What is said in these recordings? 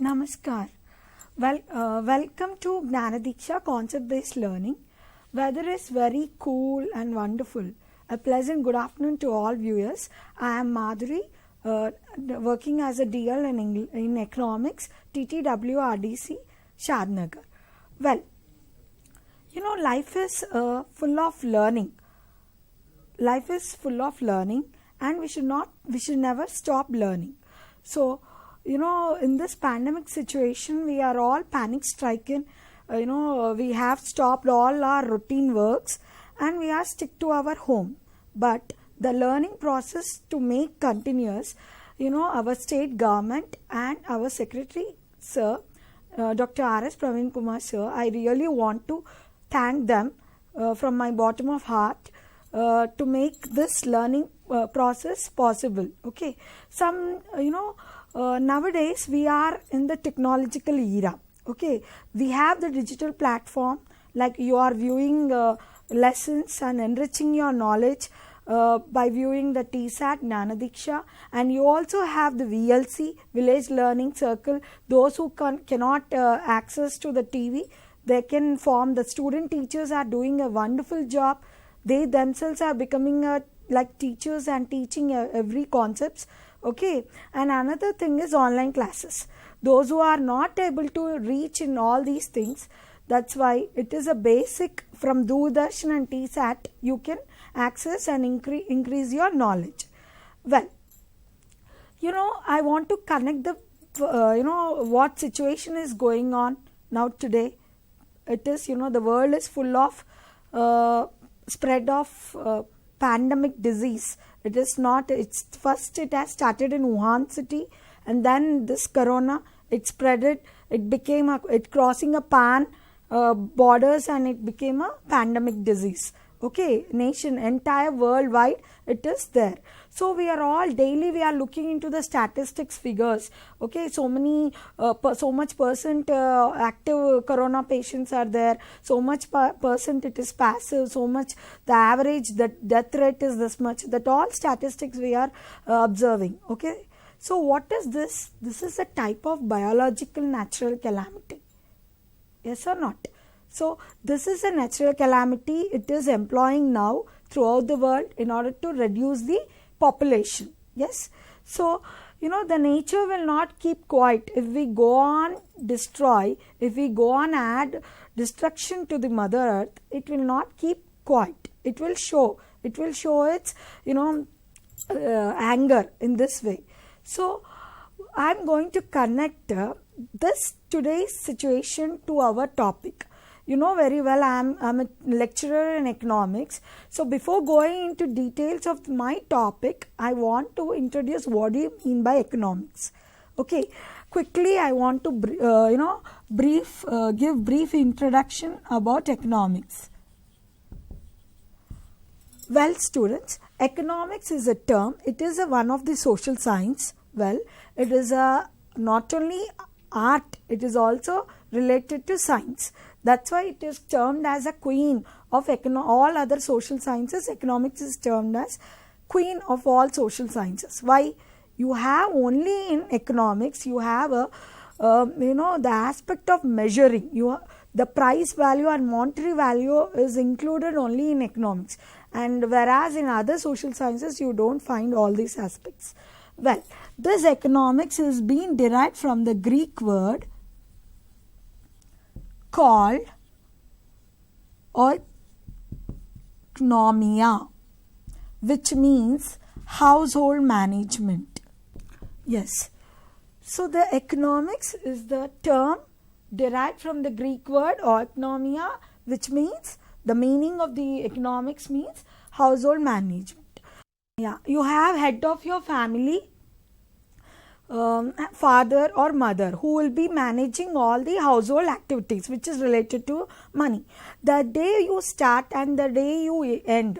Namaskar. Welcome to Gnanadiksha concept-based learning. Weather is very cool and wonderful. A pleasant good afternoon to all viewers. I am Madhuri, working as a DL in economics, TTWRDC, Shadnagar. Well, life is full of learning. Life is full of learning, and we should never stop learning. So, in this pandemic situation, we are all panic stricken. We have stopped all our routine works and we are stick to our home. But the learning process to make continuous, our state government and our secretary, sir, Dr. R.S. Praveen Kumar, sir, I really want to thank them from my bottom of heart to make this learning process possible. Okay, nowadays we are in the technological era. Okay, we have the digital platform, like you are viewing lessons and enriching your knowledge by viewing the TSAT Gnanadiksha, and you also have the VLC, Village Learning Circle. Those who cannot access to the TV, they can form. The student teachers are doing a wonderful job. They themselves are becoming like teachers and teaching every concepts. Okay, and another thing is online classes. Those who are not able to reach in all these things, that's why it is a basic from Doordarshan and TSAT you can access and increase your knowledge. Well, I want to connect the what situation is going on now today. It is the world is full of spread of pandemic disease. It has started in Wuhan city, and then this corona, it spreaded, it crossing a borders, and it became a pandemic disease. Okay, entire worldwide it is there. So we are looking into the statistics figures. Okay, so much percent active corona patients are there, so much percent it is passive, so much the average death rate is this much. That all statistics we are observing. Okay, so what is this? This is a type of biological natural calamity. Yes or not? So this is a natural calamity. It is employing now throughout the world in order to reduce the population. Yes. So the nature will not keep quiet. If we go on destroy, if we go on add destruction to the Mother Earth, it will not keep quiet. It will show its anger in this way. So I am going to connect this today's situation to our topic. You know very well I am a lecturer in economics. So before going into details of my topic, I want to introduce what do you mean by economics. Okay, quickly I want to give brief introduction about economics. Well, students, economics is a term. It is one of the social science. Well, it is not only art, it is also related to science. That's why it is termed as a queen of all other social sciences. Economics is termed as queen of all social sciences. Why? You have only in economics, you have the aspect of measuring. The price value and monetary value is included only in economics, and whereas in other social sciences you don't find all these aspects. Well, this economics is being derived from the Greek word called oikonomia, which means household management. Yes. So the economics is the term derived from the Greek word oikonomia, which means the meaning of the economics means household management. Yeah, you have head of your family, father or mother, who will be managing all the household activities which is related to money. The day you start and the day you end,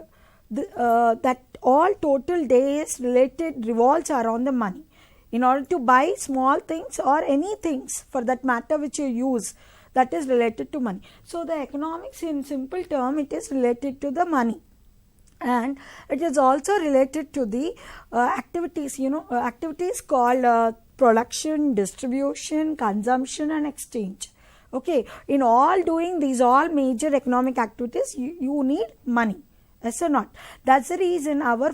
that all total days revolves around the money. In order to buy small things or any things for that matter which you use, that is related to money. So the economics in simple term, it is related to the money. and it is also related to the activities, activities called production, distribution, consumption and exchange. Okay, in all doing these all major economic activities, you need money. Yes or not? That's the reason our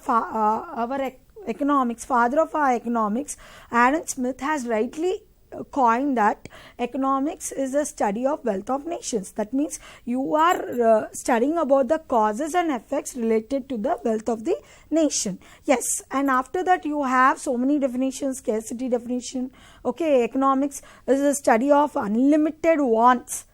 economics, father of our economics, Adam Smith, has rightly coined that economics is a study of wealth of nations. That means you are studying about the causes and effects related to the wealth of the nation. Yes, and after that you have so many definitions, scarcity definition. Okay, economics is a study of unlimited wants,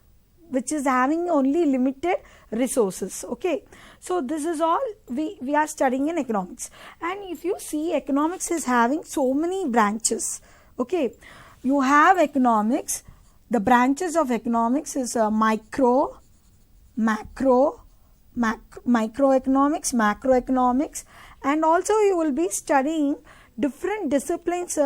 which is having only limited resources. Okay, so this is all we are studying in economics. And if you see, economics is having so many branches. Okay, you have economics. The branches of economics is micro, macro, microeconomics, macroeconomics, and also you will be studying different disciplines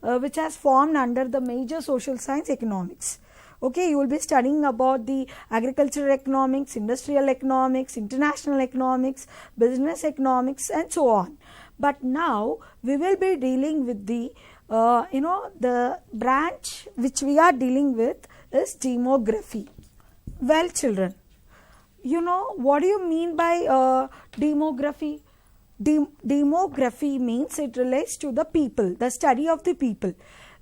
which has formed under the major social science economics. Okay, you will be studying about the agricultural economics, industrial economics, international economics, business economics, and so on. But now we will be dealing with the the branch which we are dealing with is demography. Well, children, what do you mean by demography? Demography means it relates to the people, the study of the people.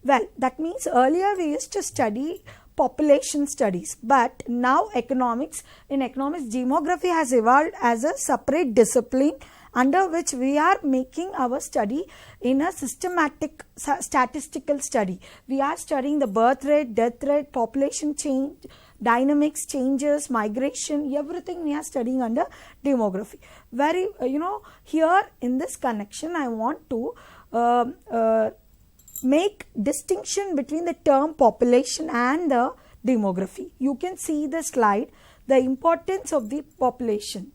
Well, that means earlier we used to study population studies, but now in economics, demography has evolved as a separate discipline under which we are making our study in a systematic statistical study. We are studying the birth rate, death rate, population change, dynamics, changes, migration, everything we are studying under demography. Very, here in this connection, I want to make distinction between the term population and the demography. You can see the slide, the importance of the population.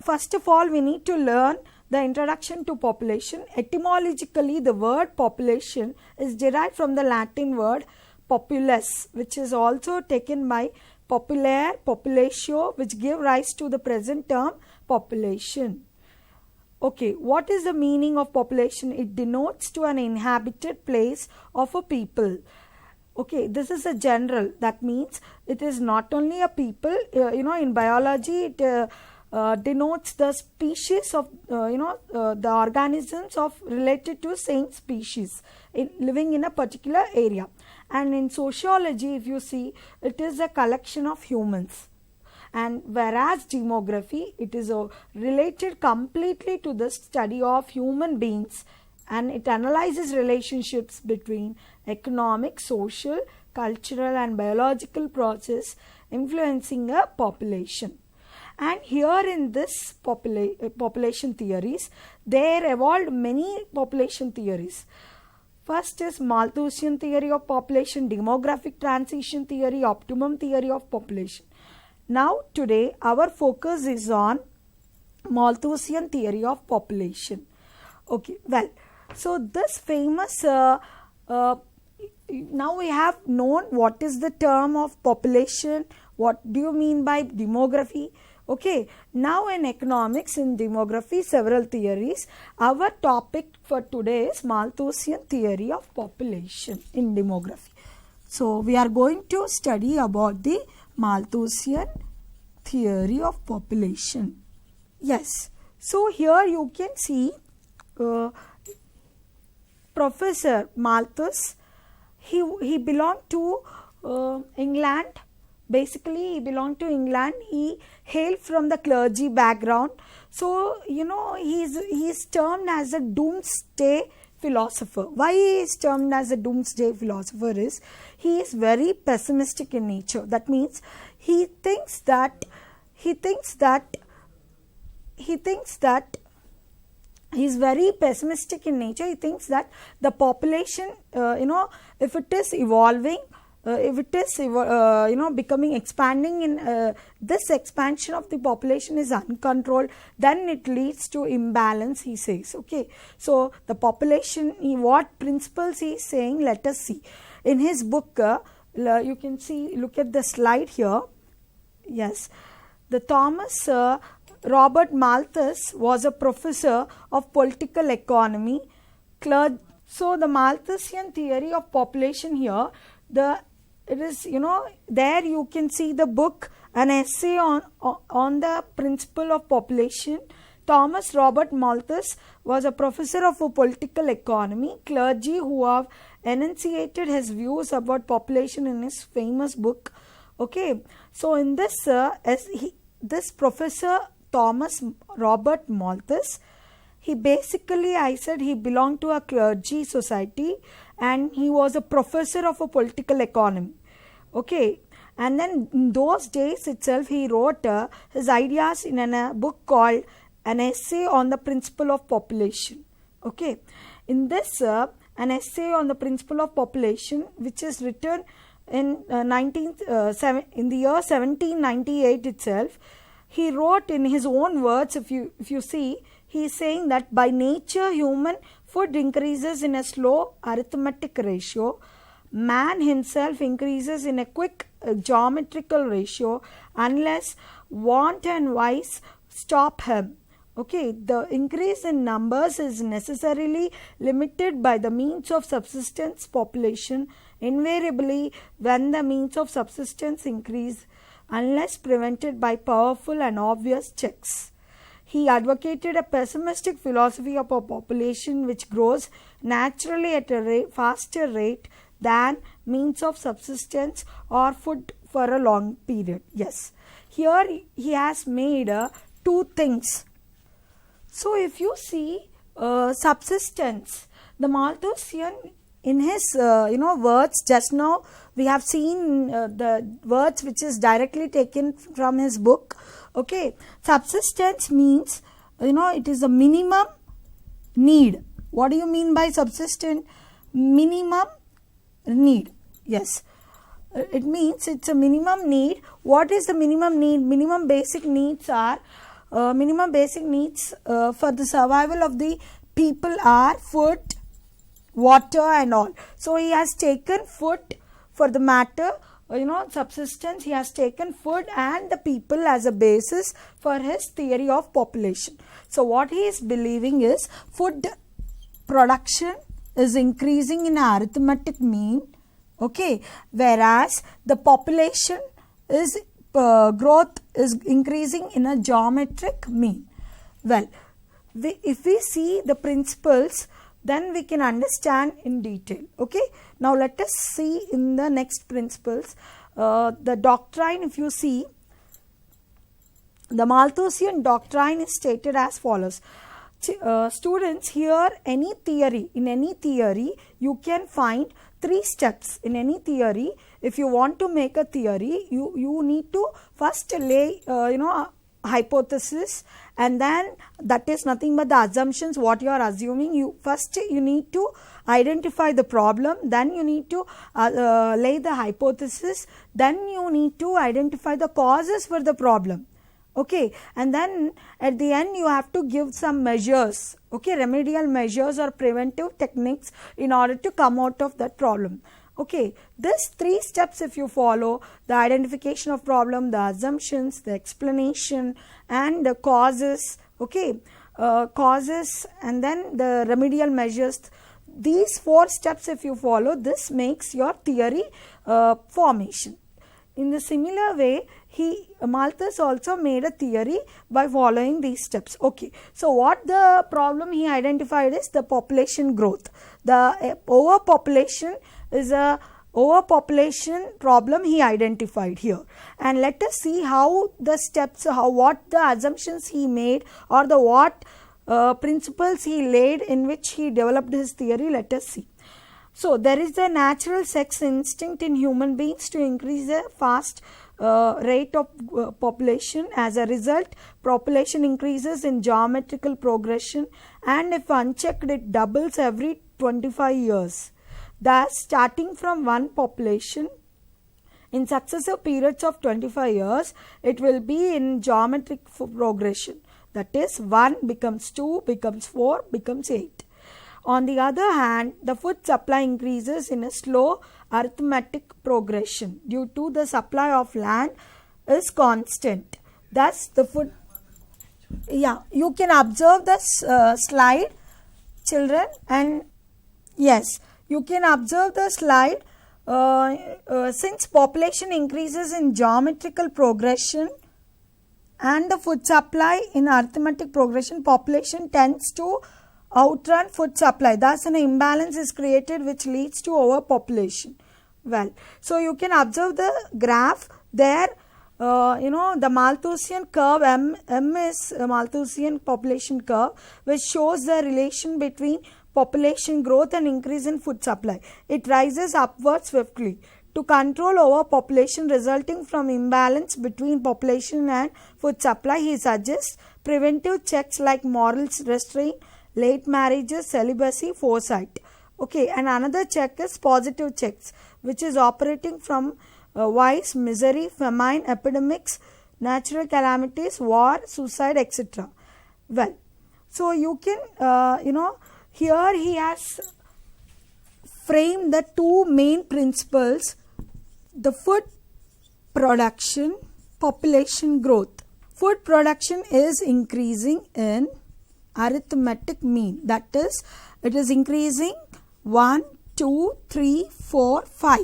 First of all, we need to learn the introduction to population. Etymologically, the word population is derived from the Latin word populus, which is also taken by populare, populatio, which give rise to the present term population. Okay, what is the meaning of population? It denotes to an inhabited place of a people. Okay, this is a general. That means it is not only a people. In biology, it denotes the species of the organisms of related to same species living in a particular area. And in sociology, if you see, it is a collection of humans. And whereas demography, it is related completely to the study of human beings, and it analyzes relationships between economic, social, cultural and biological process influencing a population. And here in this population theories, there evolved many population theories. First is Malthusian theory of population, demographic transition theory, optimum theory of population. Now today our focus is on Malthusian theory of population. Okay, well, so this famous, now we have known what is the term of population, what do you mean by demography. Okay, now in economics, in demography, several theories. Our topic for today is Malthusian theory of population in demography. So we are going to study about the Malthusian theory of population. Yes, so here you can see Professor Malthus. He belonged to England. Basically, he belonged to England. He hailed from the clergy background. So, he is termed as a doomsday philosopher. Why he is termed as a doomsday philosopher is he is very pessimistic in nature. That means he thinks that he is very pessimistic in nature. He thinks that the population, if it is evolving, if it is becoming expanding in this expansion of the population is uncontrolled, then it leads to imbalance, he says. Okay, so the population, what principles he is saying, let us see in his book. You can see, look at the slide here. Yes, the Thomas Robert Malthus was a professor of political economy, So the Malthusian theory of population here, it is, there you can see the book, an essay on the principle of population. Thomas Robert Malthus was a professor of political economy, clergy who have enunciated his views about population in his famous book. Okay, so in this, this professor Thomas Robert Malthus, he basically, I said, he belonged to a clergy society and he was a professor of a political economy. Okay, and then in those days itself he wrote his ideas in a book called An Essay on the Principle of Population. Okay, in this an essay on the principle of population, which is written in in the year 1798 itself, he wrote in his own words. If you see, he is saying that by nature human food increases in a slow arithmetic ratio. Man himself increases in a quick geometrical ratio unless want and vice stop him. Okay, the increase in numbers is necessarily limited by the means of subsistence population. Invariably, when the means of subsistence increase, unless prevented by powerful and obvious checks. He advocated a pessimistic philosophy of a population which grows naturally at a faster rate than means of subsistence or food for a long period. Yes, here he has made two things. So if you see subsistence, the Malthusian, in his words, just now we have seen the words which is directly taken from his book. Okay, subsistence means, it is a minimum need. What do you mean by subsistence? Minimum need. Yes, it means it's a minimum need. What is the minimum need? Minimum basic needs are for the survival of the people are food, water and all. So he has taken food for the matter, subsistence. He has taken food and the people as a basis for his theory of population. So what he is believing is food production is increasing in an arithmetic mean, okay, whereas the population is growth is increasing in a geometric mean. Well, if we see the principles, then we can understand in detail. Okay, now let us see in the next principles. The doctrine, if you see, the Malthusian doctrine is stated as follows. Students, here in any theory you can find 3 steps. In any theory, if you want to make a theory, you need to first lay hypothesis, and then that is nothing but the assumptions what you are assuming. You need to identify the problem, then you need to lay the hypothesis, then you need to identify the causes for the problem. Okay, and then at the end you have to give some measures, okay, remedial measures or preventive techniques in order to come out of that problem. Okay, these 3 steps if you follow, the identification of problem, the assumptions, the explanation and the causes, okay, causes and then the remedial measures, these 4 steps if you follow, this makes your theory formation. In the similar way, Malthus also made a theory by following these steps. Okay, so what the problem he identified is the population growth. The overpopulation is a overpopulation problem he identified here, and let us see how the steps, what the assumptions he made or the what principles he laid in which he developed his theory. Let us see. So there is a natural sex instinct in human beings to increase the fast rate of population. As a result, population increases in geometrical progression, and if unchecked it doubles every 25 years. Thus, starting from one population, in successive periods of 25 years, it will be in geometric progression. That is, 1 becomes 2, becomes 4, becomes 8. On the other hand, the food supply increases in a slow arithmetic progression due to the supply of land is constant. Thus, the food, you can observe this slide, children, and Yes, you can observe the slide. Since population increases in geometrical progression and the food supply in arithmetic progression, population tends to outrun food supply. Thus, an imbalance is created which leads to overpopulation. Well, so you can observe the graph there. The Malthusian curve, M is a Malthusian population curve, which shows the relation between population growth and increase in food supply. It rises upward swiftly. To control overpopulation resulting from imbalance between population and food supply, he suggests preventive checks like moral restraint, late marriages, celibacy, foresight. Okay, and another check is positive checks, which is operating from vice, misery, famine, epidemics, natural calamities, war, suicide, etc. Well, so you can, here he has framed the two main principles: the food production, population growth. Food production is increasing in arithmetic mean, that is, it is increasing 1, 2, 3, 4, 5.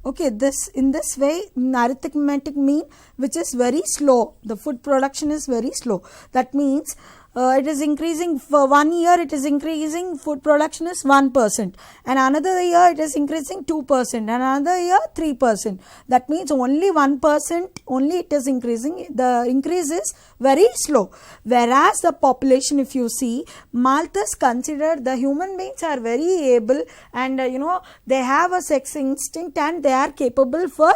Okay, in this way, arithmetic mean, which is very slow. The food production is very slow. That means it is increasing for 1 year, it is increasing, food production is 1%, and another year it is increasing 2%, and another year 3%. That means only 1% only it is increasing. The increase is very slow. Whereas the population, if you see, Malthus considered the human beings are very able, and they have a sex instinct and they are capable for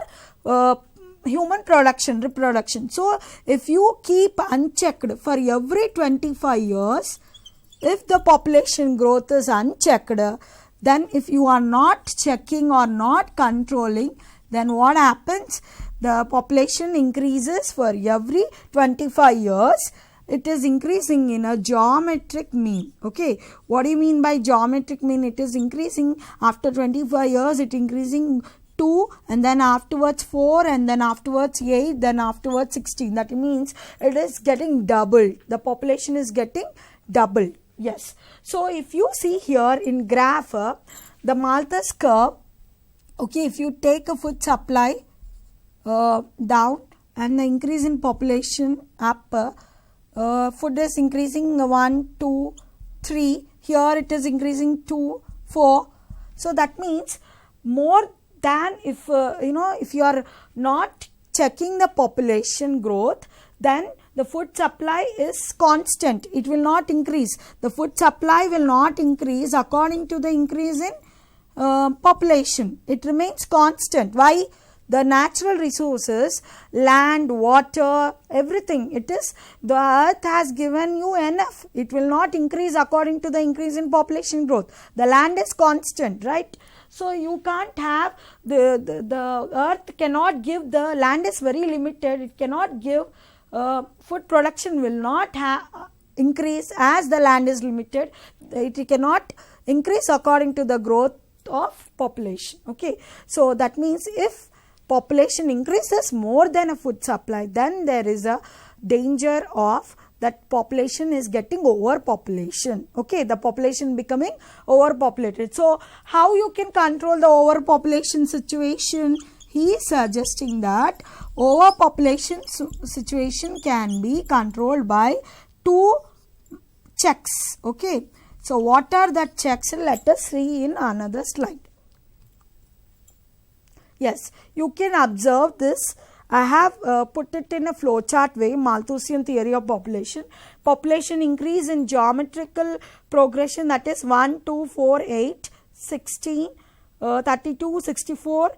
human reproduction. So if you keep unchecked for every 25 years, if the population growth is unchecked, then if you are not checking or not controlling, then what happens? The population increases for every 25 years. It is increasing in a geometric mean. Okay, what do you mean by geometric mean? It is increasing after 25 years, it increasing 2, and then afterwards 4, and then afterwards 8, then afterwards 16. That means it is getting doubled. The population is getting doubled. Yes. So if you see here in graph, the Malthus curve, okay, if you take a food supply down and the increase in population up, food is increasing 1, 2, 3. Here it is increasing 2, 4. So that means more than if you are not checking the population growth, then the food supply is constant. It will not increase. The food supply will not increase according to the increase in population. It remains constant. Why? The natural resources, land, water, everything, the earth has given you enough. It will not increase according to the increase in population growth. The land is constant, right? So you can't have the earth cannot give, the land is very limited. It cannot give, food production will not increase as the land is limited. It cannot increase according to the growth of population. Okay, so that means if population increases more than a food supply, then there is a danger of that population is getting overpopulation. Okay, the population becoming overpopulated. So how you can control the overpopulation situation? He is suggesting that overpopulation situation can be controlled by 2 checks. Okay, so what are the checks? Let us see in another slide. Yes, you can observe this. I have put it in a flowchart way, Malthusian theory of population. Population increase in geometrical progression, that is 1, 2, 4, 8, 16, 32, 64,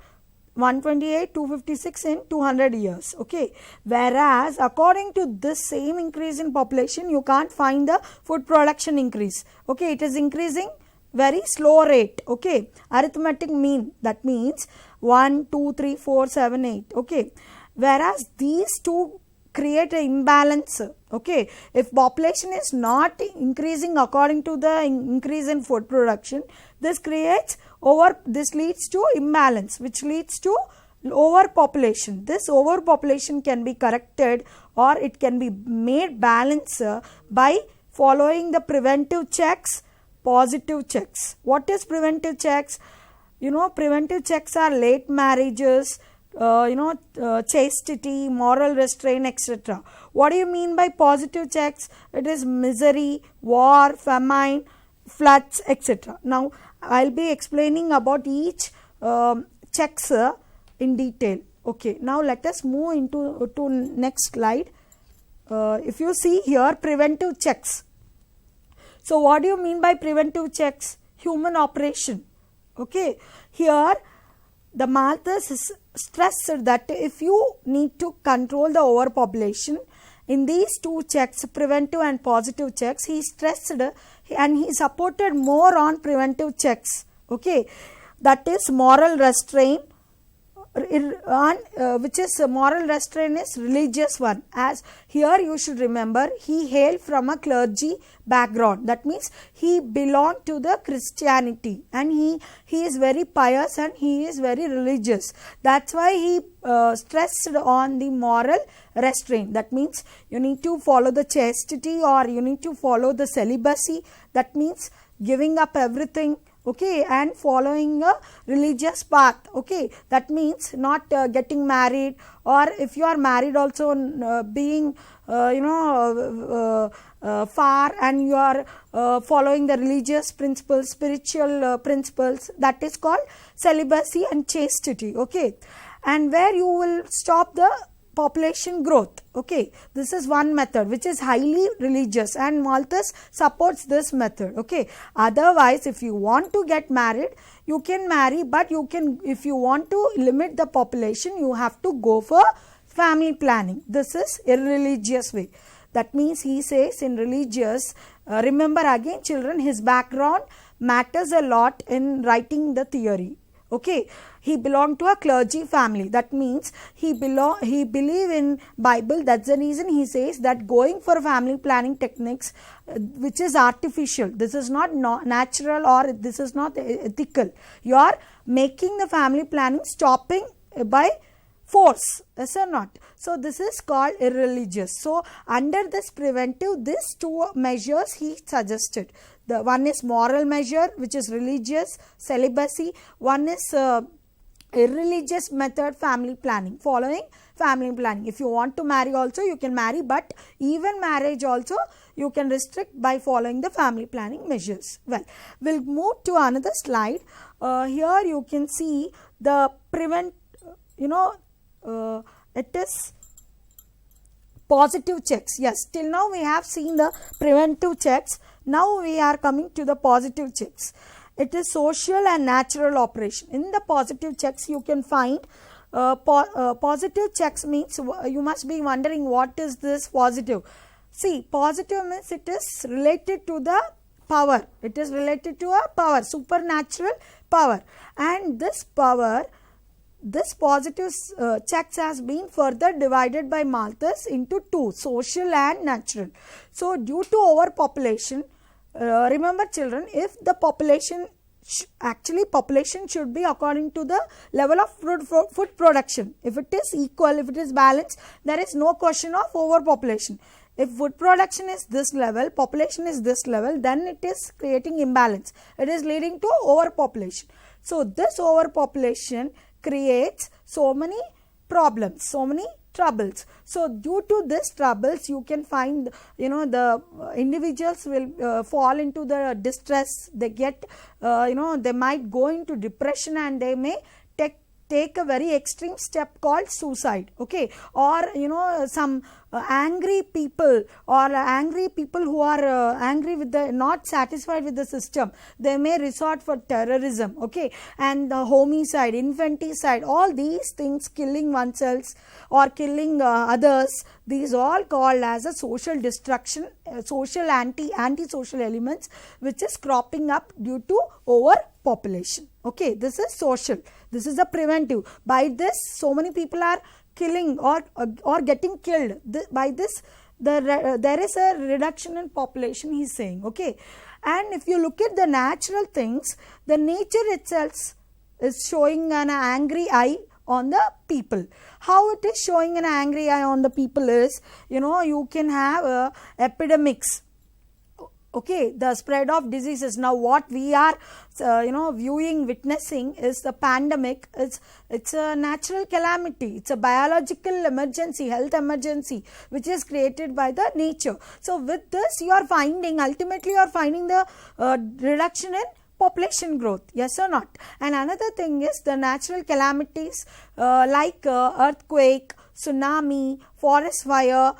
128, 256 in 200 years. Okay, whereas according to this same increase in population, you can't find the food production increase. Okay, it is increasing very slow rate. Okay, arithmetic mean, that means 1, 2, 3, 4, 7, 8. Okay, whereas these two create an imbalance. Okay, if population is not increasing according to the increase in food production, this leads to imbalance, which leads to overpopulation. This overpopulation can be corrected, or it can be made balance by following the preventive checks, positive checks. What is preventive checks? Preventive checks are late marriages, chastity, moral restraint, etc. What do you mean by positive checks? It is misery, war, famine, floods, etc. Now, I'll be explaining about each checks in detail. Okay, now let us move into to next slide. If you see here, preventive checks. So, what do you mean by preventive checks? Human operation. Okay, here the Malthus is stressed that if you need to control the overpopulation, in these two checks, preventive and positive checks, he stressed and he supported more on preventive checks. Okay, that is moral restraint, which is moral restraint is religious one. As here you should remember, he hailed from a clergy background. That means he belonged to the Christianity, and he is very pious and he is very religious. That's why he stressed on the moral restraint. That means you need to follow the chastity, or you need to follow the celibacy. That means giving up everything. Okay, and following a religious path. Okay, that means not getting married, or if you are married also being far, and you are following the religious principles, spiritual principles. That is called celibacy and chastity. Okay, and where you will stop the population growth. Okay, this is one method which is highly religious, and Malthus supports this method. Okay, otherwise if you want to get married, you can marry, but you can, if you want to limit the population, you have to go for family planning. This is irreligious way. That means he says in religious, remember again children, his background matters a lot in writing the theory. Okay, he belonged to a clergy family. That means he believe in Bible. That's the reason he says that going for family planning techniques, which is artificial, this is not natural, or this is not ethical. You are making the family planning stopping by force, yes or not? So this is called irreligious. So under this preventive, these two measures he suggested. The one is moral measure, which is religious, celibacy. One is irreligious method, family planning, following family planning. If you want to marry also, you can marry, but even marriage also you can restrict by following the family planning measures. Well, we'll move to another slide. Here you can see the it is positive checks. Yes, till now we have seen the preventive checks. Now we are coming to the positive checks. It is social and natural operation. In the positive checks you can find positive checks means, you must be wondering what is this positive. See, positive means it is related to the power. It is related to a power, supernatural power, and this power, this positive checks has been further divided by Malthus into two, social and natural. So due to overpopulation, remember children, if the population population should be according to the level of food production. If it is equal, if it is balanced, there is no question of overpopulation. If food production is this level, population is this level, then it is creating imbalance. It is leading to overpopulation. So this overpopulation creates so many problems, so many troubles. So due to these troubles, you can find, the individuals will fall into the distress. They get, they might go into depression, and they may take a very extreme step called suicide. Okay, or some angry people, or angry people who are angry with the, not satisfied with the system, they may resort for terrorism. Okay, and the homicide, infanticide, all these things, killing oneself or killing others, these all called as a social destruction, social anti-social elements which is cropping up due to overpopulation. Okay, this is social. This is the preventive. By this, so many people are killing or getting killed. By this, there is a reduction in population, he is saying. Okay, and if you look at the natural things, the nature itself is showing an angry eye on the people. How it is showing an angry eye on the people is, you can have epidemics. Okay, the spread of diseases. Now what we are witnessing is the pandemic. It's a natural calamity, it's a biological emergency, health emergency, which is created by the nature. So with this you are finding, ultimately you are finding the reduction in population growth, yes or not? And another thing is the natural calamities like earthquake, tsunami, forest fire,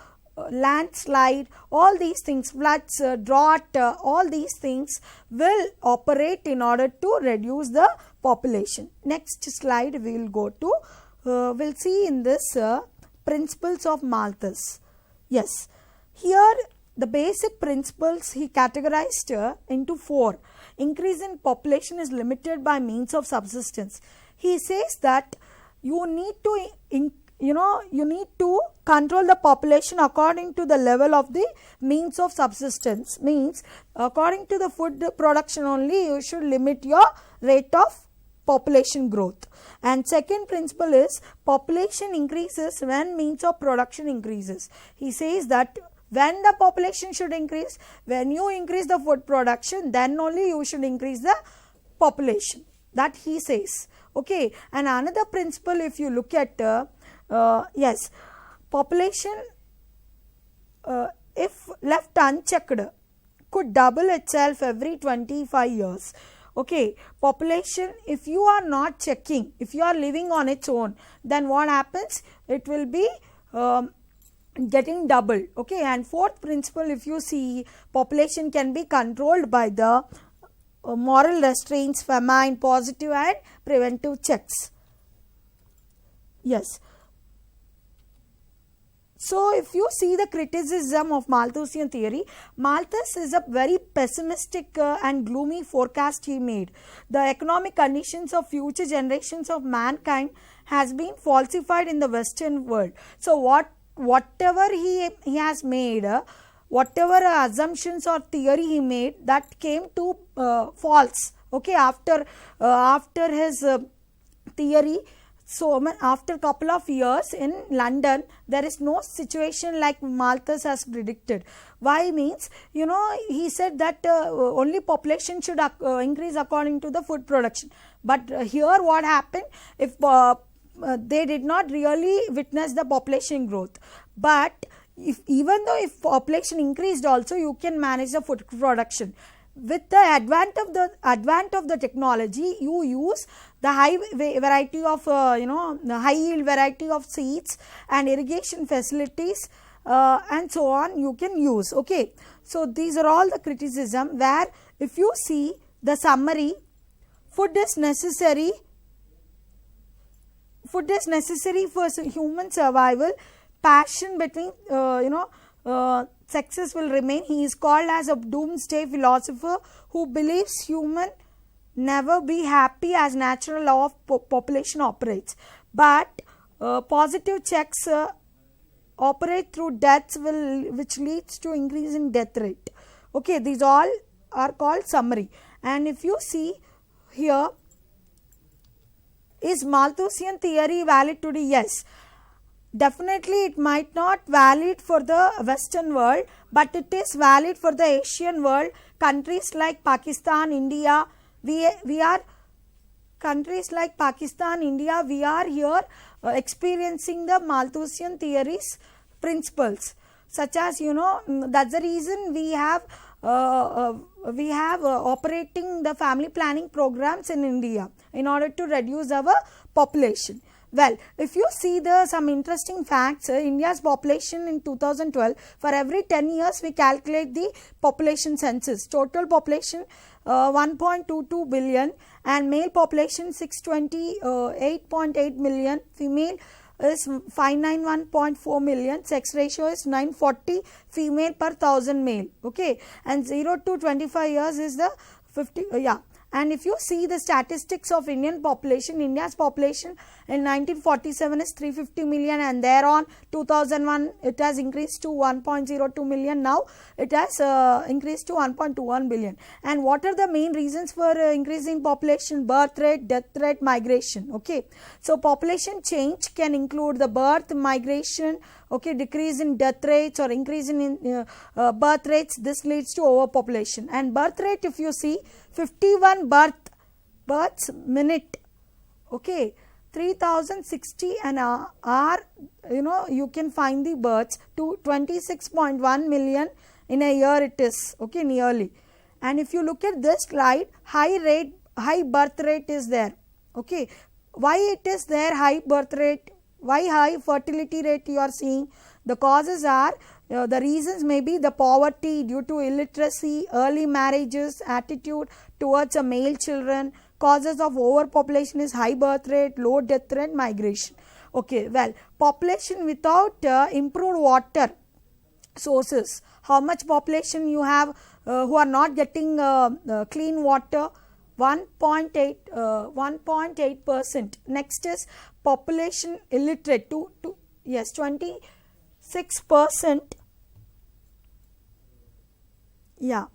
landslide, all these things, floods, drought, all these things will operate in order to reduce the population. Next slide we will go to, we'll see in this principles of Malthus. Yes, here the basic principles he categorized into 4. Increase in population is limited by means of subsistence. He says that you need to control the population according to the level of the means of subsistence. Means according to the food production only you should limit your rate of population growth. And second principle is population increases when means of production increases. He says that when the population should increase, when you increase the food production, then only you should increase the population. That he says. Okay, and another principle, if you look at yes, population if left unchecked could double itself every 25 years. Okay, population, if you are not checking, if you are living on its own, then what happens? It will be getting doubled. Okay, and fourth principle, if you see, population can be controlled by the moral restraints, famine, positive and preventive checks. Yes. So if you see the criticism of Malthusian theory, Malthus is a very pessimistic and gloomy forecast he made. The economic conditions of future generations of mankind has been falsified in the Western world. So whatever he has made, whatever assumptions or theory he made, that came to false. Okay, after his theory. So after a couple of years in London, there is no situation like Malthus has predicted. Why? Means, he said that only population should increase according to the food production. But here what happened, if they did not really witness the population growth. But even though if population increased also, you can manage the food production. With the advent of the technology, you use the high variety of the high yield variety of seeds and irrigation facilities and so on you can use. Okay, so these are all the criticism, where if you see the summary, food is necessary for human survival. Passion between sexes will remain. He is called as a doomsday philosopher who believes human never be happy as natural law of population operates. But positive checks operate through deaths which leads to increase in death rate. Okay, these all are called summary. And if you see here, is Malthusian theory valid today? Yes. Definitely it might not valid for the Western world, but it is valid for the Asian world. Countries like Pakistan, India, we are countries like Pakistan, India, we are here experiencing the Malthusian theories principles, such as that's the reason we have operating the family planning programs in India in order to reduce our population. Well, if you see some interesting facts, India's population in 2012, for every 10 years we calculate the population census. Total population 1.22 billion and male population 628.8 million, female is 591.4 million, sex ratio is 940 female per 1000 male. Okay, and 0 to 25 years is the 50, And if you see the statistics of Indian population, India's population in 1947 is 350 million, and thereon 2001 it has increased to 1.02 million. Now it has increased to 1.21 billion. And what are the main reasons for increasing population? Birth rate, death rate, migration. Okay, so population change can include the birth, migration, okay, decrease in death rates or increase in birth rates, this leads to overpopulation. And birth rate, if you see, 51 births minute, okay, 3060 an hour, you can find the births to 26.1 million in a year it is, okay, nearly. And if you look at this slide, high birth rate is there, okay. Why it is there, high birth rate, why high fertility rate you are seeing? The causes are, the reasons may be the poverty due to illiteracy, early marriages, attitude towards a male children. Causes of overpopulation is high birth rate, low death rate, migration. Okay, well, population without improved water sources. How much population you have who are not getting clean water? 1.8%. Next is population illiterate. 26%. Yeah,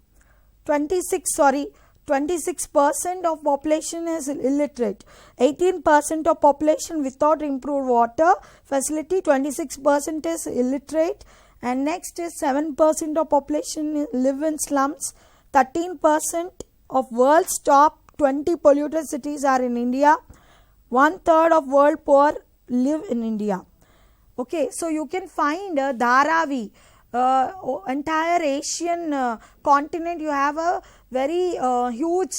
26% of population is illiterate. 18% of population without improved water facility. 26% is illiterate. And next is 7% of population live in slums. 13% of world's top 20 polluted cities are in India. 1/3 of world poor live in India. Okay, so you can find Dharavi, entire Asian continent, you have a very huge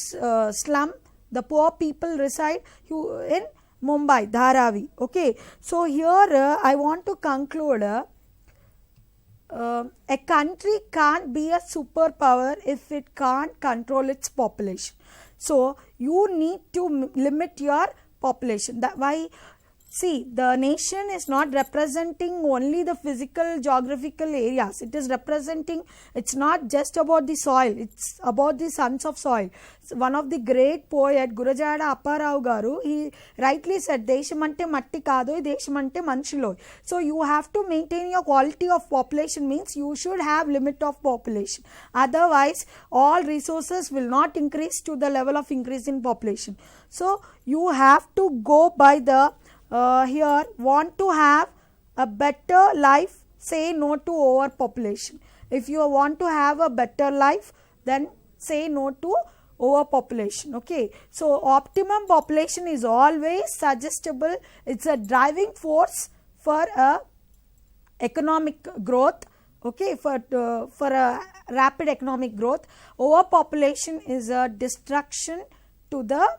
slum. The poor people reside in Mumbai, Dharavi. Okay, so here I want to conclude. A country can't be a superpower if it can't control its population. So you need to limit your population. That why, see, the nation is not representing only the physical geographical areas. It is representing, it's not just about the soil, it's about the sons of soil. So one of the great poet, Gurajada Apparao Garu, he rightly said, Deshamante matti kaadoi, Deshamante manshiloi. So you have to maintain your quality of population, means you should have limit of population. Otherwise, all resources will not increase to the level of increase in population. So you have to go by the here, want to have a better life, say no to overpopulation. If you want to have a better life, then say no to overpopulation. Okay, so optimum population is always suggestible. It's a driving force for economic growth. Okay, for a rapid economic growth. Overpopulation is a destruction to the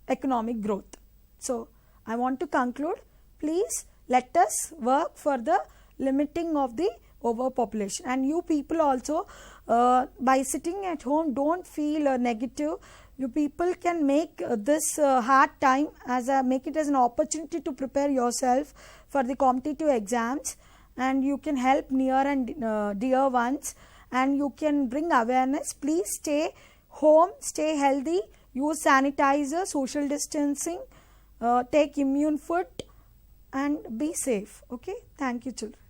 economic growth. So I want to conclude, please let us work for the limiting of the overpopulation. And you people also, by sitting at home, don't feel negative. You people can make this hard time make it as an opportunity to prepare yourself for the competitive exams, and you can help near and dear ones, and you can bring awareness. Please stay home, stay healthy, use sanitizer, social distancing, take immune food, and be safe. Okay, thank you, children.